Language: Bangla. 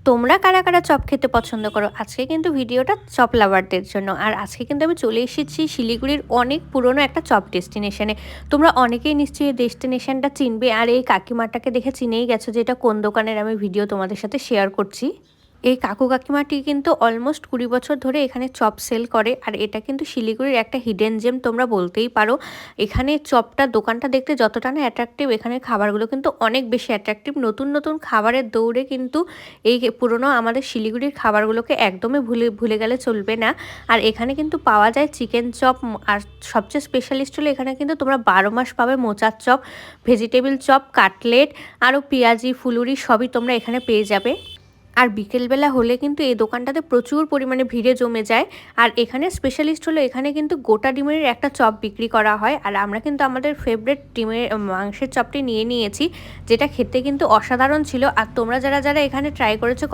তোমরা কারা কারা চপ খেতে পছন্দ করো? আজকে কিন্তু ভিডিওটা চপ লাভারদের জন্য। আর আজকে কিন্তু আমি চলে এসেছি শিলিগুড়ির অনেক পুরনো একটা চপ ডেস্টিনেশনে। তোমরা অনেকেই নিশ্চয়ই এই ডেস্টিনেশনটা চিনবে, আর এই কাকিমাটাকে দেখে চিনেই গেছো যে এটা কোন দোকানের আমি ভিডিও তোমাদের সাথে শেয়ার করছি। এই কাকু কাকিমাটি কিন্তু অলমোস্ট 20 বছর ধরে এখানে চপ সেল করে, আর এটা কিন্তু শিলিগুড়ির একটা হিডেন জেম তোমরা বলতেই পারো। এখানে চপটা দোকানটা দেখতে যতটা না অ্যাট্রাকটিভ, এখানের খাবারগুলো কিন্তু অনেক বেশি অ্যাট্রাকটিভ। নতুন নতুন খাবারের দৌড়ে কিন্তু এই পুরনো আমাদের শিলিগুড়ির খাবারগুলোকে একদমই ভুলে গেলে চলবে না। আর এখানে কিন্তু পাওয়া যায় চিকেন চপ, আর সবচেয়ে স্পেশালিস্ট হলো এখানে কিন্তু তোমরা 12 মাস পাবে মোচার চপ, ভেজিটেবল চপ, কাটলেট, আরও পেঁয়াজি, ফুলুরি সবই তোমরা এখানে পেয়ে যাবে। আর বিকেলবেলা হলে কিন্তু এই দোকানটাতে প্রচুর পরিমাণে ভিড়ে জমে যায়। আর এখানে স্পেশালিস্ট হলো এখানে কিন্তু গোটা ডিমের একটা চপ বিক্রি করা হয়, আর আমরা কিন্তু আমাদের ফেভারিট ডিমের মাংসের চপটি নিয়ে নিয়েছি, যেটা খেতে কিন্তু অসাধারণ ছিল। আর তোমরা যারা যারা এখানে ট্রাই করেছো